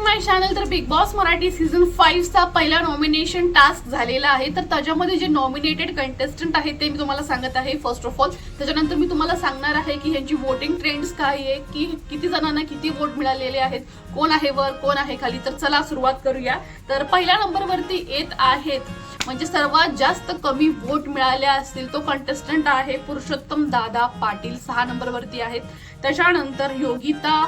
माय channel. तर big boss Marathi season 5 चा पहिला नॉमिनेशन टास्क झालेला आहे. तर त्याच्यामध्ये जे नॉमिनेटेड कंटेस्टंट आहेत ते मी तुम्हाला सांगत आहे फर्स्ट ऑफ ऑल. त्याच्यानंतर मी तुम्हाला सांगणार आहे की ह्यांची वोटिंग ट्रेंड्स काय आहे, की किती जणांना किती वोट मिळालेले आहेत, कोण आहे वर कोण आहे खाली. तर चला सुरुवात करूया. तर पहिल्या नंबरवरती येत आहेत म्हणजे सर्वात जास्त कमी वोट मिळाले असतील तो कंटेस्टंट आहे पुरुषोत्तम दादा पाटील. 6 नंबरवरती आहेत. त्याच्यानंतर योगिता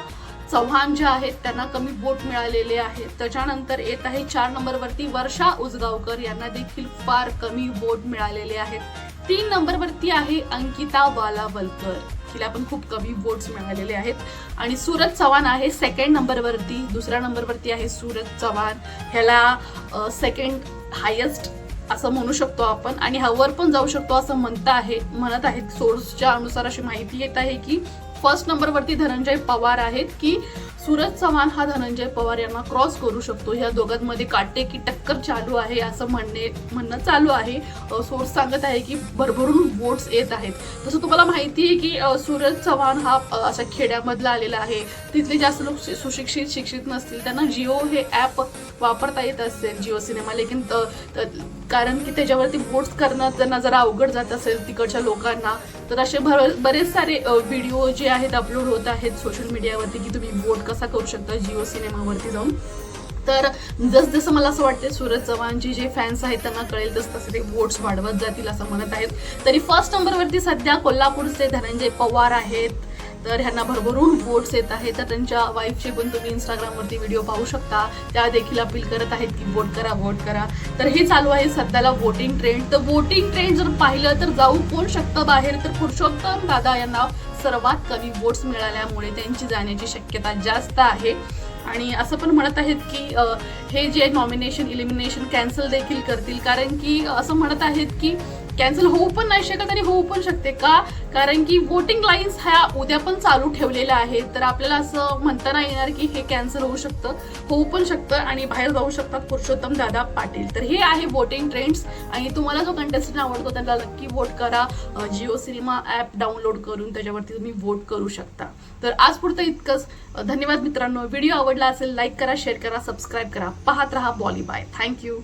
चव्हाण ज्या आहेत त्यांना कमी वोट मिळालेले आहेत. त्याच्यानंतर येत आहे 4 नंबरवरती वर्षा उसगावकर, यांना देखील फार कमी वोट मिळालेले आहेत. 3 नंबरवरती आहे अंकिता बालावलकर, तिला पण खूप कमी वोट्स मिळालेले आहेत. आणि सूरज चव्हाण आहे सेकंड नंबरवरती. दुसऱ्या नंबरवरती आहे सूरज चव्हाण, ह्याला सेकंड हायेस्ट असं म्हणू शकतो आपण, आणि ह्यावर पण जाऊ शकतो असं म्हणत आहेत. सोर्सच्या अनुसार अशी माहिती येत आहे की फर्स्ट नंबरवरती धनंजय पवार आहेत, की सूरज चव्हाण हा धनंजय पवार यांना क्रॉस करू शकतो. ह्या दोघांमध्ये काटेकी टक्कर चालू आहे असं म्हणणं चालू आहे. सोर्स सांगत आहे की भरभरून वोट्स येत आहेत. तसं तुम्हाला माहिती आहे की सूरज चव्हाण हा अशा खेड्यामधला आलेला आहे. तिथले जास्त लोक सुशिक्षित शिक्षित नसतील, त्यांना जिओ हे ॲप वापरता येत असेल, जिओ सिनेमा. लेकिन कारण की त्याच्यावरती वोट्स करणं त्यांना जरा अवघड जात असेल तिकडच्या लोकांना. तर असे बरेच सारे व्हिडिओ जे आहेत अपलोड होत आहेत सोशल मीडियावरती की तुम्ही वोट कसा करू शकता जिओ सिनेमावरती जाऊन. तर जसं मला असं वाटतं सूरज चव्हाणचे जे फॅन्स आहेत त्यांना कळेल तसं ते वोट्स वाढवत जातील असं म्हणत आहेत. तरी फर्स्ट नंबरवरती सध्या कोल्हापूरचे धनंजय पवार आहेत. तर ह्यांना भरभरून वोट्स येत आहेत. तर त्यांच्या वाईफचे पण तुम्ही इंस्टाग्रामवरती व्हिडिओ पाहू शकता, त्या देखील अपील करत आहेत की वोट करा वोट करा. तर हे चालू आहे सध्याला वोटिंग ट्रेंड. तर वोटिंग ट्रेंड जर पाहिलं तर जाऊ कोण शकतं बाहेर, तर पुरुषोत्तम दादा यांना सर्वात कमी वोट्स मिळाल्यामुळे त्यांची जाण्याची शक्यता जास्त आहे. आणि असं पण म्हणत आहेत की हे जे नॉमिनेशन इलिमिनेशन कॅन्सल देखील करतील, कारण की असं म्हणत आहेत की कॅन्सल होऊ पण नाही शकत आणि होऊ पण शकते का, कारण की वोटिंग लाईन्स ह्या उद्या पण चालू ठेवलेल्या आहेत. तर आपल्याला असं म्हणता नाही येणार की हे कॅन्सल होऊ शकतं, होऊ पण शकतं आणि बाहेर जाऊ शकतात पुरुषोत्तम दादा पाटील. तर हे आहे वोटिंग ट्रेंड्स. आणि तुम्हाला जो कंटेस्टंट आवडतो त्यांना नक्की वोट करा. जिओ सिनेमा ॲप डाउनलोड करून त्याच्यावरती तुम्ही वोट करू शकता. तर आज पुरतं इतकंच. धन्यवाद मित्रांनो. व्हिडिओ आवडला असेल लाईक करा, शेअर करा, सबस्क्राईब करा. पाहत रहा बॉली बाय. थँक्यू.